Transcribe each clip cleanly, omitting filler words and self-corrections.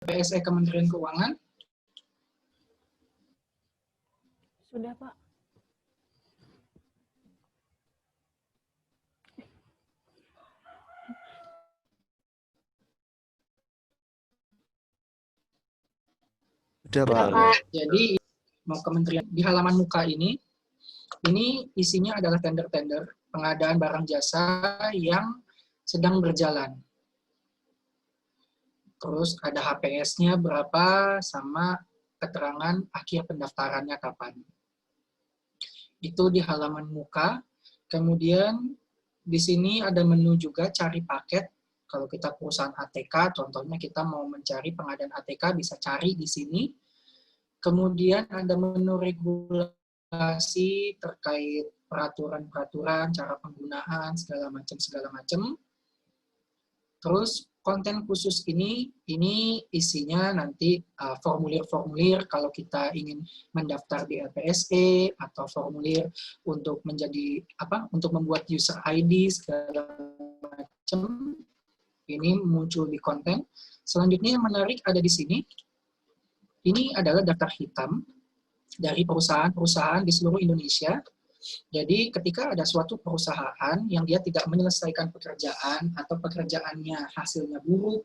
PSE Kementerian Keuangan? Sudah, Pak. Sudah, Pak. Jadi mau kementerian di halaman muka ini isinya adalah tender-tender pengadaan barang jasa yang sedang berjalan. Terus ada HPS-nya berapa sama keterangan akhir pendaftarannya kapan. Itu di halaman muka. Kemudian di sini ada menu juga cari paket. Kalau kita perusahaan ATK, contohnya kita mau mencari pengadaan ATK, bisa cari di sini. Kemudian ada menu regulasi terkait peraturan-peraturan, cara penggunaan, segala macam. Terus konten khusus ini isinya nanti formulir-formulir kalau kita ingin mendaftar di LPSE atau formulir untuk menjadi untuk membuat user ID segala macam. Ini muncul di konten. Selanjutnya yang menarik ada di sini. Ini adalah daftar hitam dari perusahaan-perusahaan di seluruh Indonesia. Jadi ketika ada suatu perusahaan yang dia tidak menyelesaikan pekerjaan atau pekerjaannya hasilnya buruk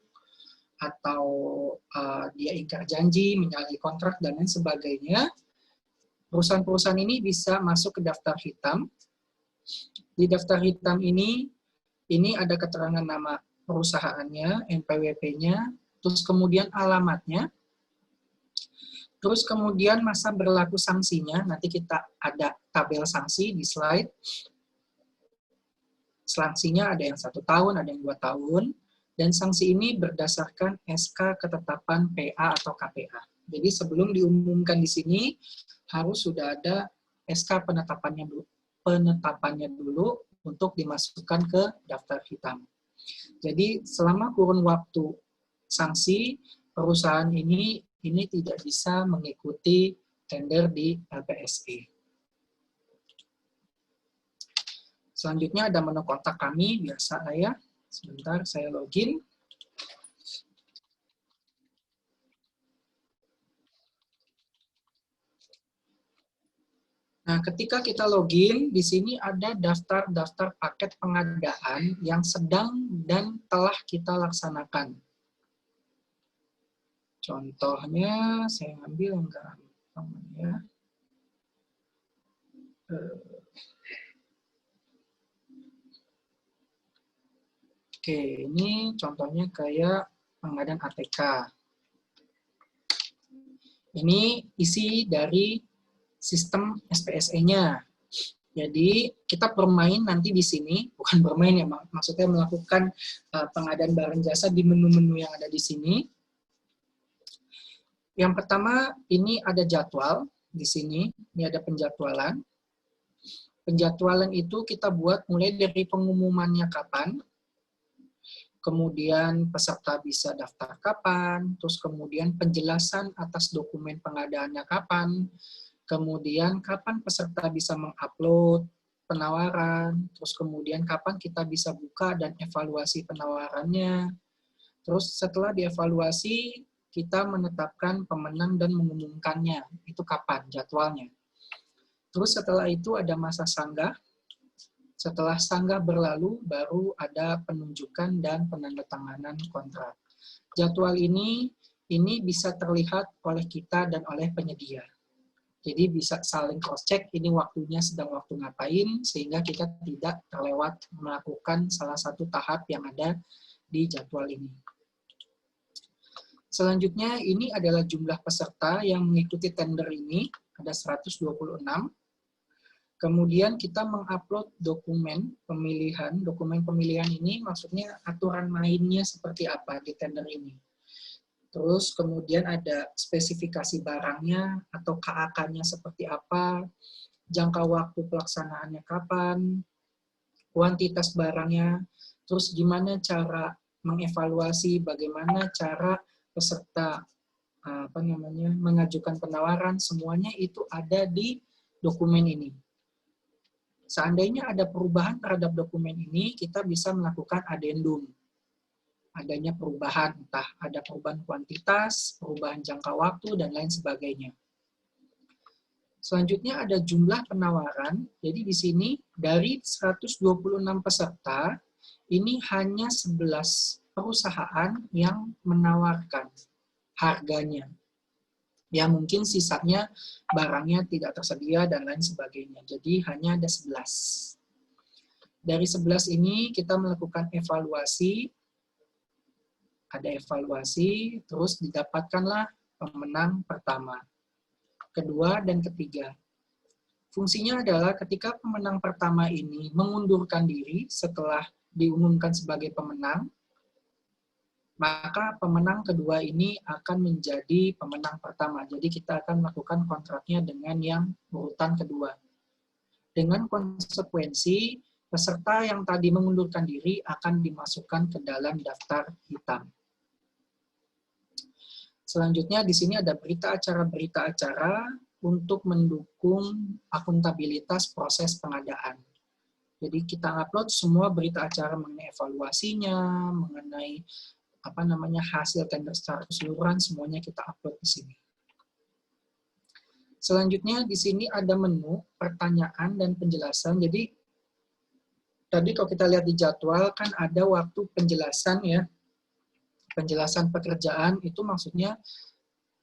atau dia ingkar janji, menyalahi kontrak dan lain sebagainya, perusahaan-perusahaan ini bisa masuk ke daftar hitam. Di daftar hitam ini ada keterangan nama perusahaannya, NPWP-nya, terus kemudian alamatnya, terus kemudian masa berlaku sanksinya, nanti kita ada tabel sanksi di slide. Sanksinya ada yang 1 tahun, ada yang 2 tahun, dan sanksi ini berdasarkan SK ketetapan PA atau KPA. Jadi sebelum diumumkan di sini, harus sudah ada SK penetapannya dulu untuk dimasukkan ke daftar hitam. Jadi selama kurun waktu sanksi, perusahaan ini tidak bisa mengikuti tender di LPSE. Selanjutnya ada menu kontak kami, biasa ya. Sebentar, saya login. Nah, ketika kita login, di sini ada daftar-daftar paket pengadaan yang sedang dan telah kita laksanakan. Contohnya, saya ambil yang gampang ya. Oke, ini contohnya kayak pengadaan ATK. Ini isi dari sistem SPSE-nya. Jadi kita bermain nanti di sini, bukan bermain ya, maksudnya melakukan pengadaan barang jasa di menu-menu yang ada di sini. Yang pertama, ini ada jadwal di sini, ini ada penjadwalan. Penjadwalan itu kita buat mulai dari pengumumannya kapan, kemudian peserta bisa daftar kapan, terus kemudian penjelasan atas dokumen pengadaannya kapan, kemudian kapan peserta bisa mengupload penawaran, terus kemudian kapan kita bisa buka dan evaluasi penawarannya. Terus setelah dievaluasi, kita menetapkan pemenang dan mengumumkannya. Itu kapan jadwalnya. Terus setelah itu ada masa sanggah. Setelah sanggah berlalu, baru ada penunjukan dan penandatanganan kontrak. Jadwal ini bisa terlihat oleh kita dan oleh penyedia. Jadi bisa saling cross-check, ini waktunya sedang waktu ngapain, sehingga kita tidak terlewat melakukan salah satu tahap yang ada di jadwal ini. Selanjutnya, ini adalah jumlah peserta yang mengikuti tender ini, ada 126. Kemudian kita mengupload dokumen pemilihan. Dokumen pemilihan ini maksudnya aturan mainnya seperti apa di tender ini. Terus kemudian ada spesifikasi barangnya atau KAK-nya seperti apa, jangka waktu pelaksanaannya kapan, kuantitas barangnya, terus gimana cara mengevaluasi, bagaimana cara peserta mengajukan penawaran, semuanya itu ada di dokumen ini. Seandainya ada perubahan terhadap dokumen ini, kita bisa melakukan adendum. adanya perubahan, entah ada perubahan kuantitas, perubahan jangka waktu, dan lain sebagainya. Selanjutnya ada jumlah penawaran. Jadi di sini dari 126 peserta, ini hanya 11 perusahaan yang menawarkan harganya. Ya mungkin sisanya barangnya tidak tersedia dan lain sebagainya. Jadi hanya ada 11. Dari 11 ini kita melakukan evaluasi. Ada evaluasi, terus didapatkanlah pemenang pertama, kedua, dan ketiga. Fungsinya adalah ketika pemenang pertama ini mengundurkan diri setelah diumumkan sebagai pemenang, maka pemenang kedua ini akan menjadi pemenang pertama. Jadi kita akan melakukan kontraknya dengan yang urutan kedua. Dengan konsekuensi, peserta yang tadi mengundurkan diri akan dimasukkan ke dalam daftar hitam. Selanjutnya di sini ada berita acara untuk mendukung akuntabilitas proses pengadaan. Jadi kita upload semua berita acara mengenai evaluasinya, mengenai hasil tender secara keseluruhan, semuanya kita upload di sini. Selanjutnya di sini ada menu pertanyaan dan penjelasan. Jadi tadi kalau kita lihat di jadwal kan ada waktu penjelasan ya. Penjelasan pekerjaan itu maksudnya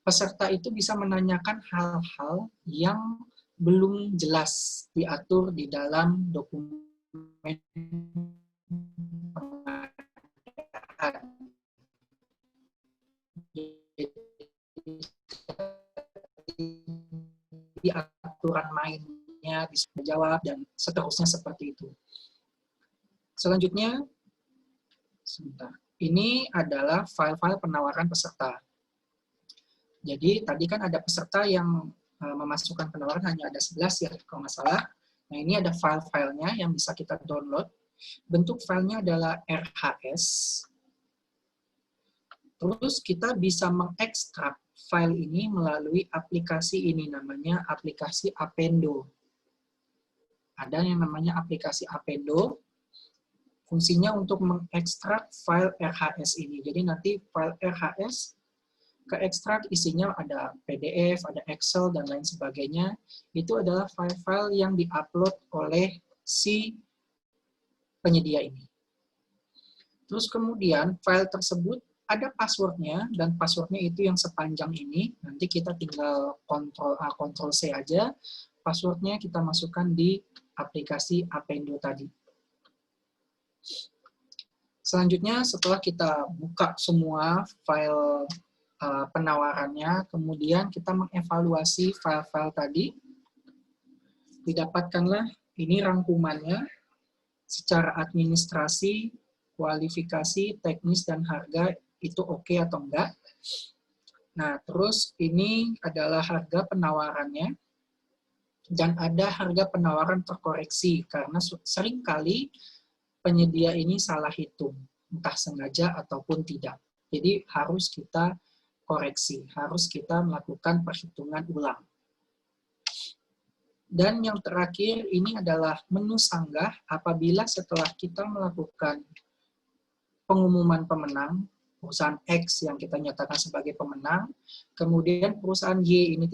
peserta itu bisa menanyakan hal-hal yang belum jelas diatur di dalam dokumen pengadaan. Di aturan mainnya bisa menjawab dan seterusnya seperti itu. Selanjutnya, sebentar. Ini adalah file-file penawaran peserta. Jadi tadi kan ada peserta yang memasukkan penawaran hanya ada 11 ya kalau nggak salah. Nah ini ada file-filenya yang bisa kita download. Bentuk filenya adalah RHS. Terus kita bisa mengekstrak file ini melalui aplikasi ini, namanya aplikasi Appendo. Ada yang namanya aplikasi Appendo. Fungsinya untuk mengekstrak file RHS ini. Jadi nanti file RHS keekstrak isinya ada PDF, ada Excel, dan lain sebagainya. Itu adalah file-file yang diupload oleh si penyedia ini. Terus kemudian file tersebut ada passwordnya, dan passwordnya itu yang sepanjang ini. Nanti kita tinggal Ctrl C aja. Passwordnya kita masukkan di aplikasi Appendo tadi. Selanjutnya setelah kita buka semua file penawarannya, kemudian kita mengevaluasi file-file tadi, didapatkanlah ini rangkumannya secara administrasi, kualifikasi, teknis, dan harga itu oke atau enggak. Nah, terus ini adalah harga penawarannya, dan ada harga penawaran terkoreksi, karena seringkali penyedia ini salah hitung, entah sengaja ataupun tidak. Jadi harus kita koreksi, harus kita melakukan perhitungan ulang. Dan yang terakhir ini adalah menu sanggah apabila setelah kita melakukan pengumuman pemenang, perusahaan X yang kita nyatakan sebagai pemenang, kemudian perusahaan Y ini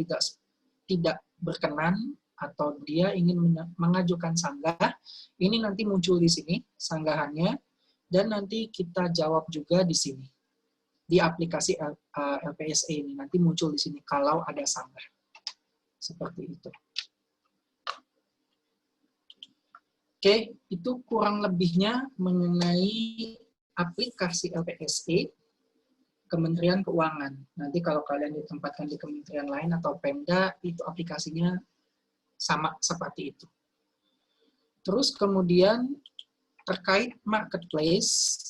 tidak berkenan atau dia ingin mengajukan sanggah, ini nanti muncul di sini sanggahannya, dan nanti kita jawab juga di sini. Di aplikasi LPSA ini nanti muncul di sini kalau ada sanggah. Seperti itu. Oke, itu kurang lebihnya mengenai aplikasi LPSA Kementerian Keuangan. Nanti kalau kalian ditempatkan di kementerian lain atau Pemda, itu aplikasinya sama seperti itu. Terus kemudian terkait marketplace,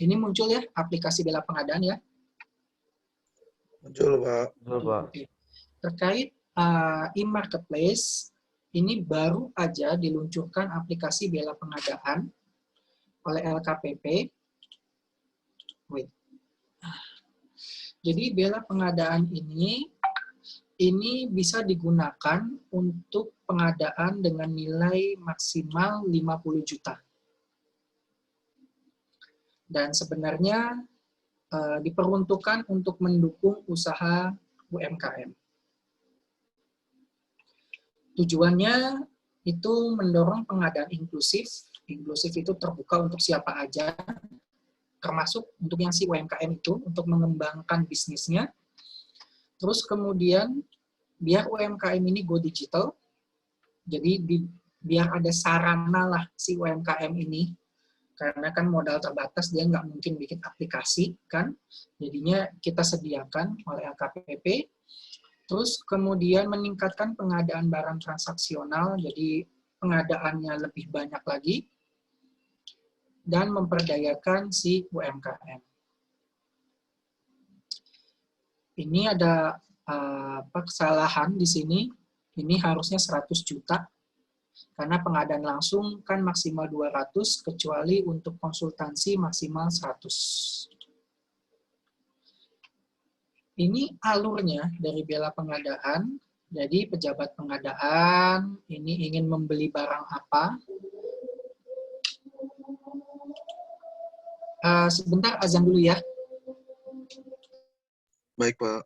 ini muncul ya aplikasi bela pengadaan ya. Muncul, Pak. Betul, Pak. Terkait e-marketplace, ini baru aja diluncurkan aplikasi bela pengadaan oleh LKPP. Wait. Jadi bela pengadaan ini bisa digunakan untuk pengadaan dengan nilai maksimal 50 juta. dan sebenarnya diperuntukkan untuk mendukung usaha UMKM. Tujuannya itu mendorong pengadaan inklusif. Inklusif itu terbuka untuk siapa aja, termasuk untuk yang si UMKM itu, untuk mengembangkan bisnisnya. Terus kemudian, biar UMKM ini go digital, jadi biar ada sarana lah si UMKM ini, karena kan modal terbatas, dia nggak mungkin bikin aplikasi, kan? Jadinya kita sediakan oleh LKPP. Terus kemudian meningkatkan pengadaan barang transaksional, jadi pengadaannya lebih banyak lagi, dan memperdayakan si UMKM. Ini ada kesalahan di sini, ini harusnya 100 juta, karena pengadaan langsung kan maksimal 200, kecuali untuk konsultansi maksimal 100. Ini alurnya dari bela pengadaan. Jadi pejabat pengadaan ini ingin membeli barang apa. Sebentar, azan dulu ya. Baik, Pak.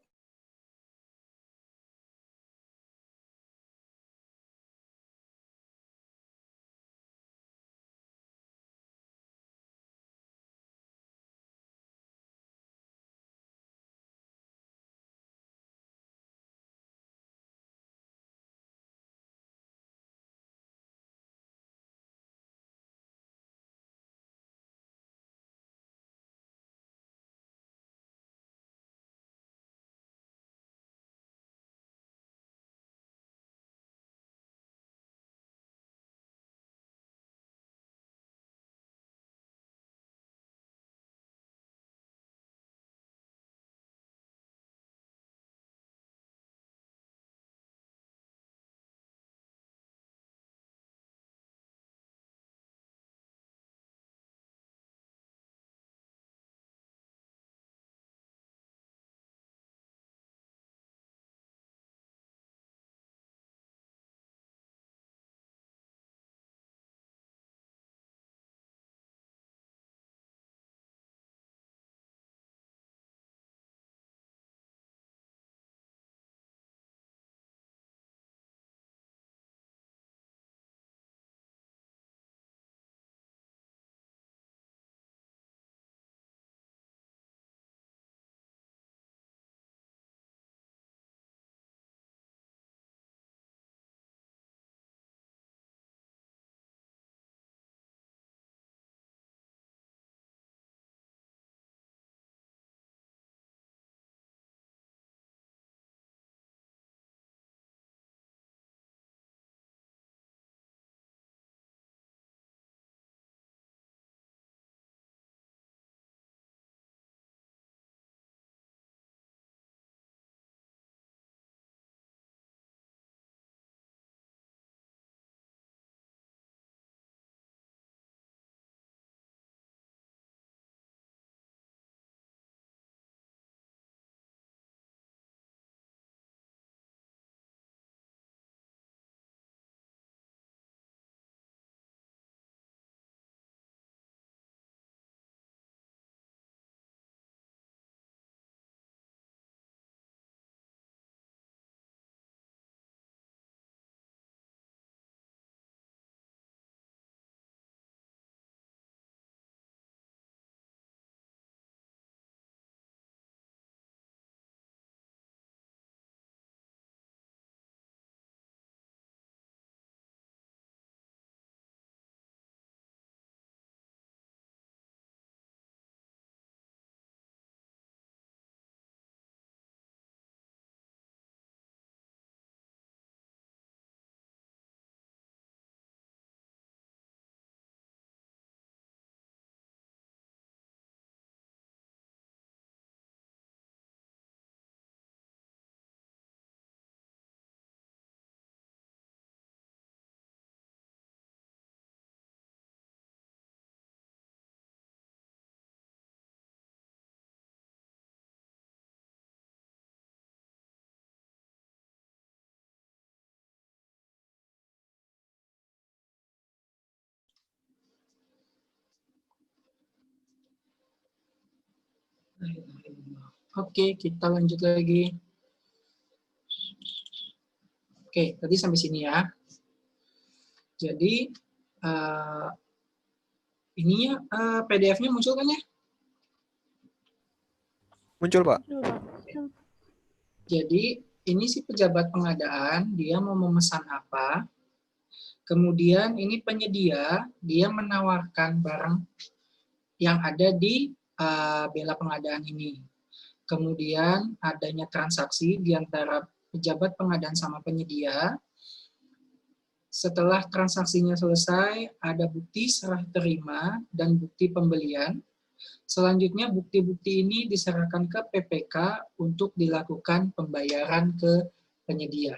Oke, kita lanjut lagi. Oke, tadi sampai sini ya. Jadi, ini PDF-nya muncul kan ya? Muncul, Pak. Dulu, Pak. Jadi, ini si pejabat pengadaan, dia mau memesan apa. Kemudian ini penyedia, dia menawarkan barang yang ada di bela pengadaan ini. Kemudian adanya transaksi di antara pejabat pengadaan sama penyedia. Setelah transaksinya selesai, ada bukti serah terima dan bukti pembelian. Selanjutnya bukti-bukti ini diserahkan ke PPK untuk dilakukan pembayaran ke penyedia.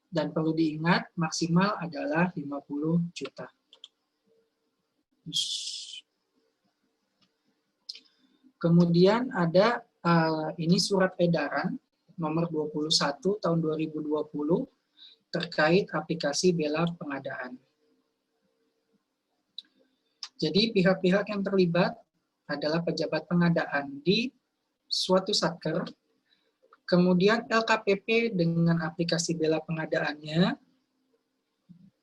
Dan perlu diingat, maksimal adalah 50 juta. Kemudian ada ini surat edaran nomor 21 tahun 2020 terkait aplikasi bela pengadaan. Jadi pihak-pihak yang terlibat adalah pejabat pengadaan di suatu satker, kemudian LKPP dengan aplikasi bela pengadaannya,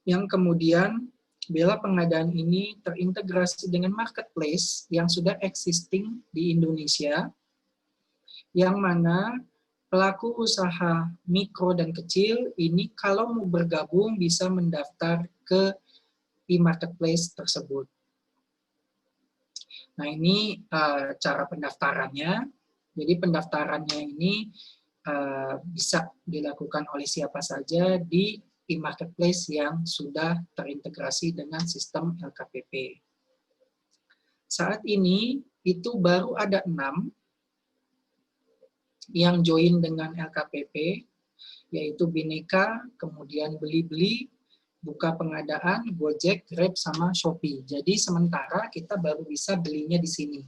yang kemudian bela pengadaan ini terintegrasi dengan marketplace yang sudah existing di Indonesia, yang mana pelaku usaha mikro dan kecil ini kalau mau bergabung bisa mendaftar ke e-marketplace tersebut. Nah, ini cara pendaftarannya. Jadi pendaftarannya ini bisa dilakukan oleh siapa saja di e-marketplace yang sudah terintegrasi dengan sistem LKPP. Saat ini itu baru ada 6 yang join dengan LKPP, yaitu Bineka, kemudian Beli-Beli, Buka Pengadaan, Gojek, Grab, sama Shopee. Jadi sementara kita baru bisa belinya di sini.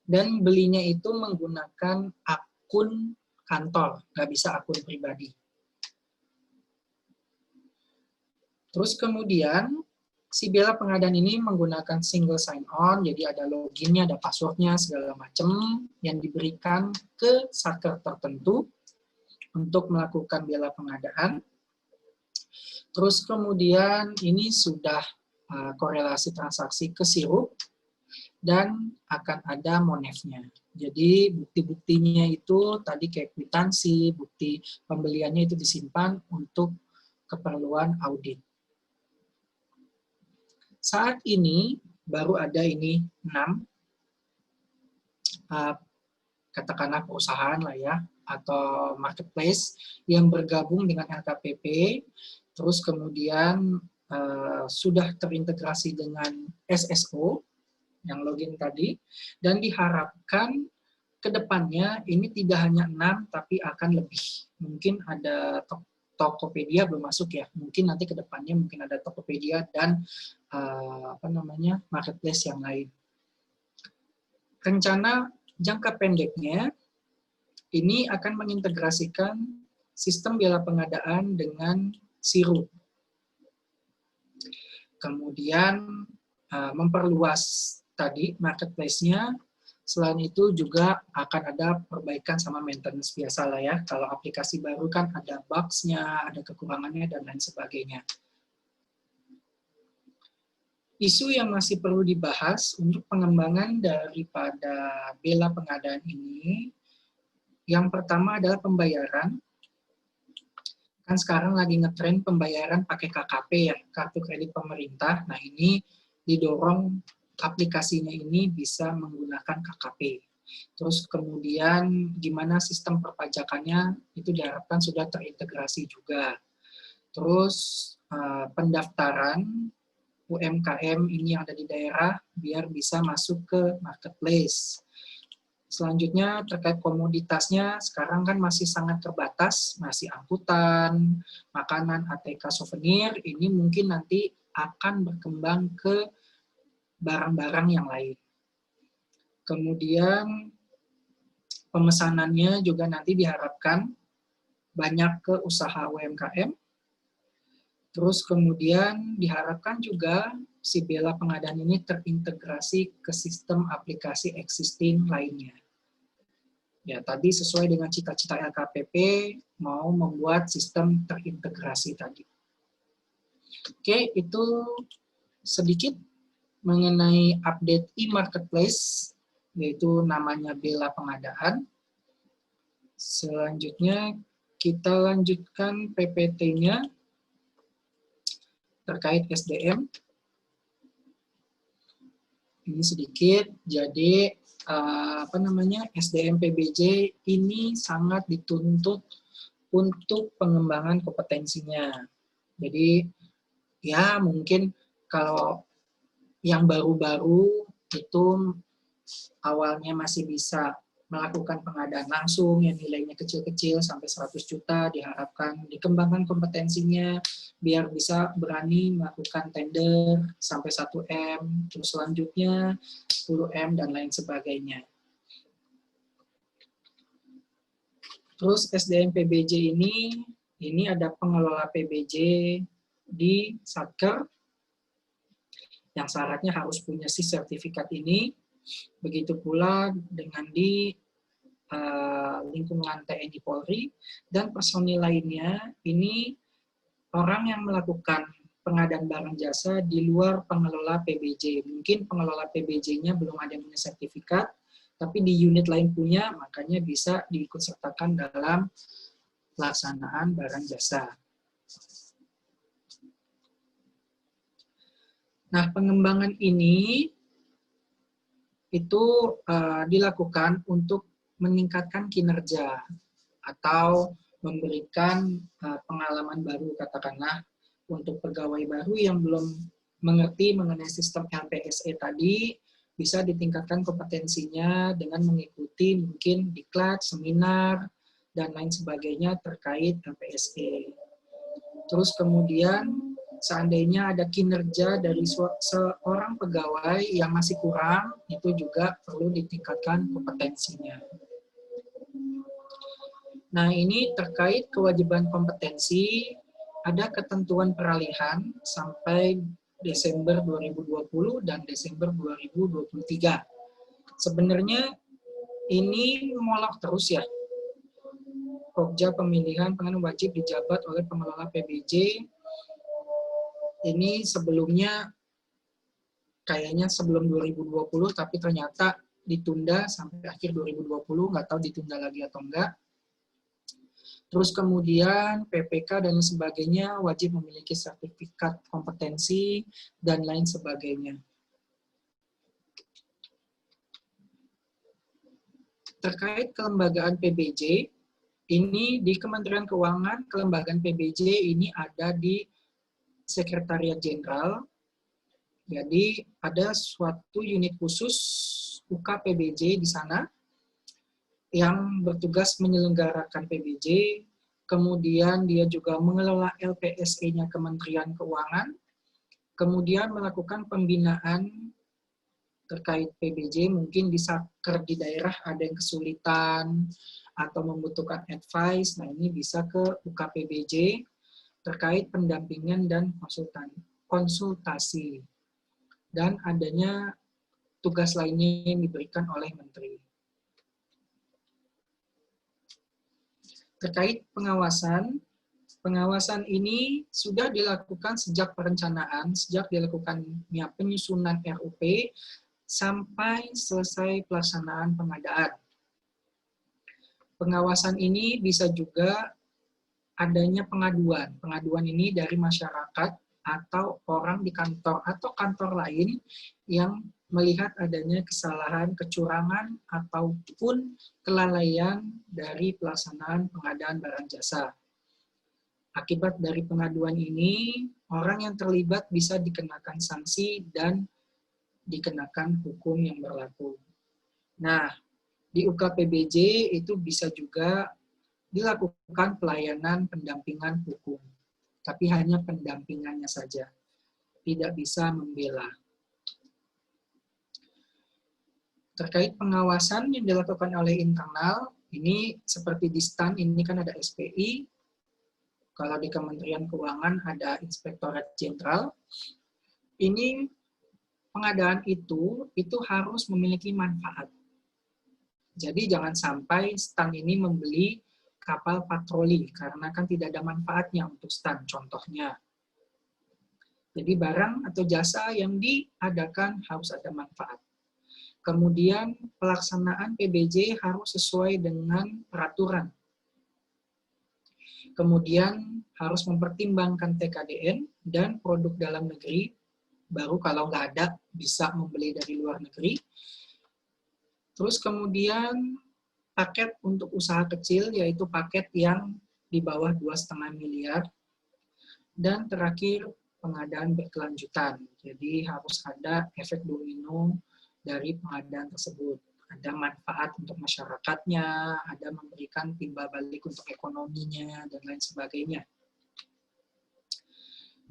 Dan belinya itu menggunakan akun kantor, nggak bisa akun pribadi. Terus kemudian si bela pengadaan ini menggunakan single sign-on, jadi ada loginnya, ada passwordnya, segala macam yang diberikan ke satker tertentu untuk melakukan bela pengadaan. Terus kemudian ini sudah korelasi transaksi ke sirup dan akan ada monefnya. Jadi bukti-buktinya itu tadi kayak kwitansi, bukti pembeliannya itu disimpan untuk keperluan audit. Saat ini baru ada ini 6 katakanlah perusahaan lah ya, atau marketplace yang bergabung dengan LKPP, terus kemudian sudah terintegrasi dengan SSO yang login tadi, dan diharapkan ke depannya ini tidak hanya 6 tapi akan lebih. Mungkin ada Tokopedia belum masuk ya, mungkin nanti ke depannya mungkin ada Tokopedia dan marketplace yang lain. Rencana jangka pendeknya ini akan mengintegrasikan sistem bela pengadaan dengan sirup. Kemudian memperluas tadi marketplace-nya. Selain itu juga akan ada perbaikan sama maintenance biasa lah ya. Kalau aplikasi baru kan ada bugs-nya, ada kekurangannya, dan lain sebagainya. Isu yang masih perlu dibahas untuk pengembangan daripada bela pengadaan ini, yang pertama adalah pembayaran. Kan sekarang lagi ngetren pembayaran pakai KKP ya, kartu kredit pemerintah. Nah ini didorong aplikasinya ini bisa menggunakan KKP. Terus kemudian gimana sistem perpajakannya itu diharapkan sudah terintegrasi juga. Terus pendaftaran UMKM ini yang ada di daerah biar bisa masuk ke marketplace. Selanjutnya terkait komoditasnya sekarang kan masih sangat terbatas, masih angkutan, makanan, ATK, souvenir, ini mungkin nanti akan berkembang ke barang-barang yang lain. Kemudian pemesanannya juga nanti diharapkan banyak ke usaha UMKM. Terus kemudian diharapkan juga si bela pengadaan ini terintegrasi ke sistem aplikasi existing lainnya. Ya, tadi sesuai dengan cita-cita LKPP mau membuat sistem terintegrasi tadi. Oke, itu sedikit mengenai update e-marketplace, yaitu namanya bela pengadaan. Selanjutnya kita lanjutkan PPT-nya terkait SDM. Ini sedikit, jadi SDM PBJ ini sangat dituntut untuk pengembangan kompetensinya. Jadi ya mungkin kalau yang baru-baru itu awalnya masih bisa melakukan pengadaan langsung yang nilainya kecil-kecil sampai 100 juta, diharapkan dikembangkan kompetensinya biar bisa berani melakukan tender sampai 1M, terus selanjutnya 10M dan lain sebagainya. Terus SDM PBJ ini ada pengelola PBJ di Satker yang syaratnya harus punya si sertifikat ini. Begitu pula dengan di lingkungan TNI Polri dan personil lainnya, ini orang yang melakukan pengadaan barang jasa di luar pengelola PBJ. Mungkin pengelola PBJ-nya belum ada yang punya sertifikat, tapi di unit lain punya, makanya bisa diikutsertakan dalam pelaksanaan barang jasa. Nah, pengembangan ini itu dilakukan untuk meningkatkan kinerja atau memberikan pengalaman baru, katakanlah untuk pegawai baru yang belum mengerti mengenai sistem LPSE tadi, bisa ditingkatkan kompetensinya dengan mengikuti mungkin diklat, seminar, dan lain sebagainya terkait LPSE. Terus kemudian seandainya ada kinerja dari seorang pegawai yang masih kurang, itu juga perlu ditingkatkan kompetensinya. Nah, ini terkait kewajiban kompetensi, ada ketentuan peralihan sampai Desember 2020 dan Desember 2023. Sebenarnya ini molok terus ya. Pokja pemilihan pengen wajib dijabat oleh pengelola PBJ. Ini sebelumnya kayaknya sebelum 2020, tapi ternyata ditunda sampai akhir 2020, nggak tahu ditunda lagi atau enggak. Terus kemudian PPK dan sebagainya wajib memiliki sertifikat kompetensi dan lain sebagainya. Terkait kelembagaan PBJ, ini di Kementerian Keuangan, kelembagaan PBJ ini ada di Sekretariat Jenderal. Jadi ada suatu unit khusus UKPBJ di sana yang bertugas menyelenggarakan PBJ, kemudian dia juga mengelola LPSE-nya Kementerian Keuangan, kemudian melakukan pembinaan terkait PBJ, mungkin di Satker di daerah ada yang kesulitan atau membutuhkan advice, nah ini bisa ke UKPBJ terkait pendampingan dan konsultasi. Dan adanya tugas lainnya yang diberikan oleh Menteri. Terkait pengawasan, pengawasan ini sudah dilakukan sejak perencanaan, sejak dilakukannya penyusunan RUP, sampai selesai pelaksanaan pengadaan. Pengawasan ini bisa juga adanya pengaduan. Pengaduan ini dari masyarakat atau orang di kantor atau kantor lain yang melihat adanya kesalahan, kecurangan, ataupun kelalaian dari pelaksanaan pengadaan barang jasa. Akibat dari pengaduan ini, orang yang terlibat bisa dikenakan sanksi dan dikenakan hukum yang berlaku. Nah, di UKPBJ itu bisa juga dilakukan pelayanan pendampingan hukum, tapi hanya pendampingannya saja, tidak bisa membela. Terkait pengawasan yang dilakukan oleh internal, ini seperti di STAN, ini kan ada SPI, kalau di Kementerian Keuangan ada Inspektorat Jenderal. ini pengadaan itu harus memiliki manfaat. Jadi jangan sampai stan ini membeli kapal patroli karena kan tidak ada manfaatnya untuk stan, contohnya. Jadi barang atau jasa yang diadakan harus ada manfaat. Kemudian pelaksanaan PBJ harus sesuai dengan peraturan. Kemudian harus mempertimbangkan TKDN dan produk dalam negeri, baru kalau nggak ada bisa membeli dari luar negeri. Terus kemudian paket untuk usaha kecil, yaitu paket yang di bawah 2,5 miliar. Dan terakhir, pengadaan berkelanjutan. Jadi harus ada efek domino dari pengadaan tersebut. Ada manfaat untuk masyarakatnya, ada memberikan timbal balik untuk ekonominya, dan lain sebagainya.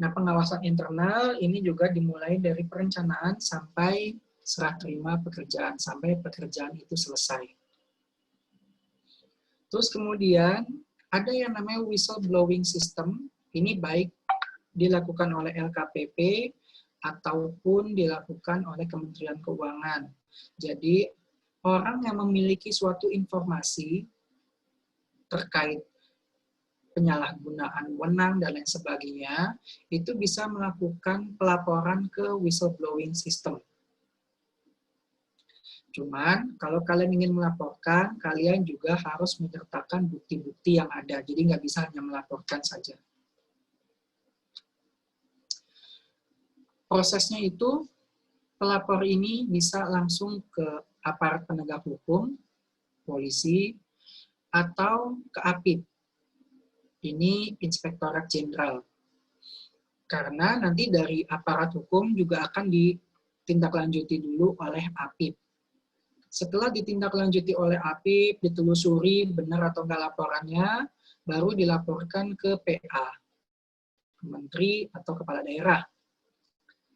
Nah, pengawasan internal ini juga dimulai dari perencanaan sampai serah terima pekerjaan, sampai pekerjaan itu selesai. Terus kemudian ada yang namanya whistleblowing system, ini baik dilakukan oleh LKPP ataupun dilakukan oleh Kementerian Keuangan. Jadi orang yang memiliki suatu informasi terkait penyalahgunaan wewenang dan lain sebagainya, itu bisa melakukan pelaporan ke whistleblowing system. Cuman, kalau kalian ingin melaporkan, kalian juga harus menyertakan bukti-bukti yang ada. Jadi nggak bisa hanya melaporkan saja. Prosesnya itu, pelapor ini bisa langsung ke aparat penegak hukum, polisi, atau ke APIP. Ini Inspektorat Jenderal. Karena nanti dari aparat hukum juga akan ditindaklanjuti dulu oleh APIP. Setelah ditindaklanjuti oleh APIP, ditelusuri benar atau enggak laporannya, baru dilaporkan ke PA, Menteri atau Kepala Daerah.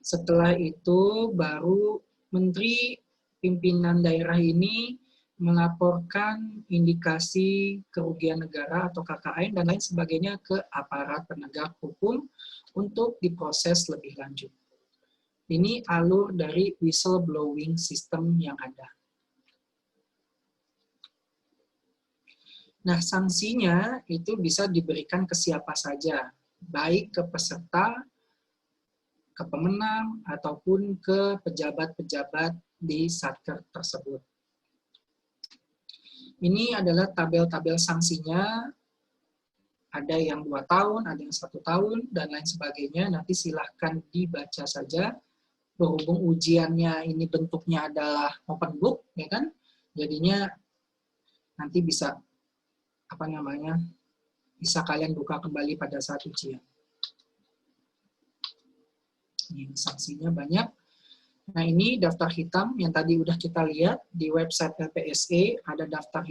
Setelah itu baru menteri pimpinan daerah ini melaporkan indikasi kerugian negara atau KKN dan lain sebagainya ke aparat penegak hukum untuk diproses lebih lanjut. Ini alur dari whistleblowing system yang ada. Nah, sanksinya itu bisa diberikan ke siapa saja, baik ke peserta, ke pemenang, ataupun ke pejabat-pejabat di satker tersebut. Ini adalah tabel-tabel sanksinya, ada yang 2 tahun, ada yang 1 tahun, dan lain sebagainya. Nanti silahkan dibaca saja. Berhubung ujiannya ini bentuknya adalah open book, ya kan? Jadinya nanti bisa, bisa kalian buka kembali pada saat ujian. Ini sanksinya banyak. Nah, ini daftar hitam yang tadi udah kita lihat di website LPSE, ada daftar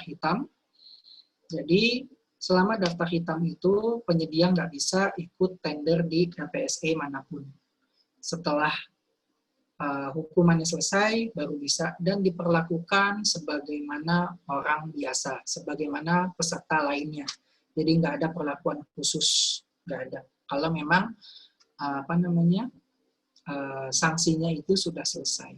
hitam. Jadi, selama daftar hitam itu, penyedia nggak bisa ikut tender di LPSE manapun. Setelah hukumannya selesai, baru bisa, dan diperlakukan sebagaimana orang biasa, sebagaimana peserta lainnya. Jadi, nggak ada perlakuan khusus, nggak ada. Kalau memang sanksinya itu sudah selesai.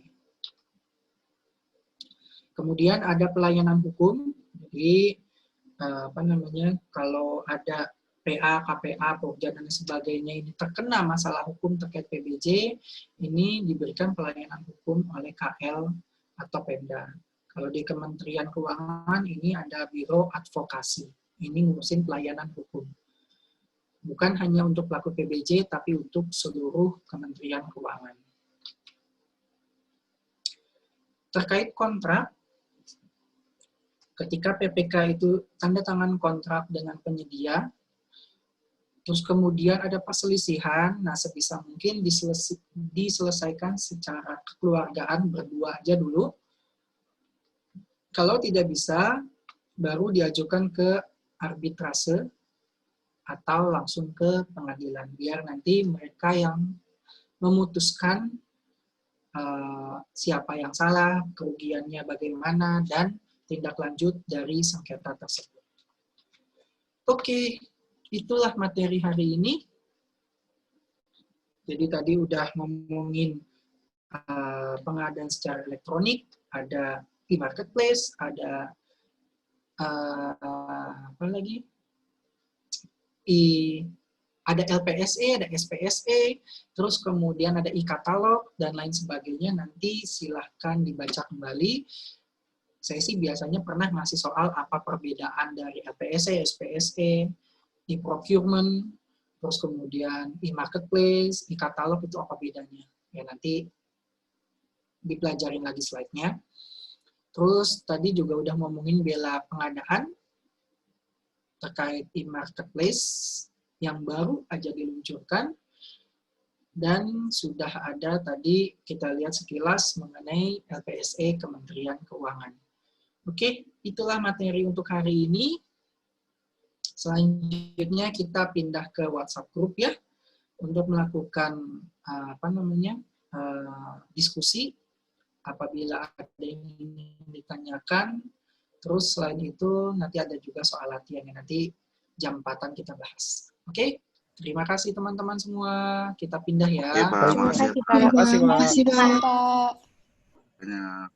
Kemudian ada pelayanan hukum. Jadi kalau ada PA, KPA, Pokja dan sebagainya ini terkena masalah hukum terkait PBJ, ini diberikan pelayanan hukum oleh KL atau Pemda. Kalau di Kementerian Keuangan ini ada Biro Advokasi. Ini ngurusin pelayanan hukum. Bukan hanya untuk pelaku PBJ, tapi untuk seluruh Kementerian Keuangan. Terkait kontrak, ketika PPK itu tanda tangan kontrak dengan penyedia, terus kemudian ada perselisihan, nah sebisa mungkin diselesaikan secara kekeluargaan berdua aja dulu. Kalau tidak bisa, baru diajukan ke arbitrase, atau langsung ke pengadilan, biar nanti mereka yang memutuskan siapa yang salah, kerugiannya bagaimana, dan tindak lanjut dari sengketa tersebut. Oke, itulah materi hari ini. Jadi tadi udah ngomongin pengadaan secara elektronik, ada e-marketplace, ada apa lagi? Ada LPSE, ada SPSE, terus kemudian ada e-katalog, dan lain sebagainya. Nanti silahkan dibaca kembali. Saya sih biasanya pernah ngasih soal apa perbedaan dari LPSE, SPSE, e-procurement, terus kemudian e-marketplace, e-katalog itu apa bedanya. Ya nanti dipelajarin lagi slide-nya. Terus tadi juga udah ngomongin bela pengadaan terkait e-marketplace yang baru aja diluncurkan, dan sudah ada tadi kita lihat sekilas mengenai LPSE Kementerian Keuangan. Oke, itulah materi untuk hari ini. Selanjutnya kita pindah ke WhatsApp group ya, untuk melakukan diskusi apabila ada yang ingin ditanyakan. Terus selain itu nanti ada juga soal latihan yang nanti jam 4-an kita bahas. Oke? Terima kasih teman-teman semua. Kita pindah ya. Oke, Pak. Terima Makasih ya, kasih, Pak. Pak. Makasih, Pak. Pak. Banyak.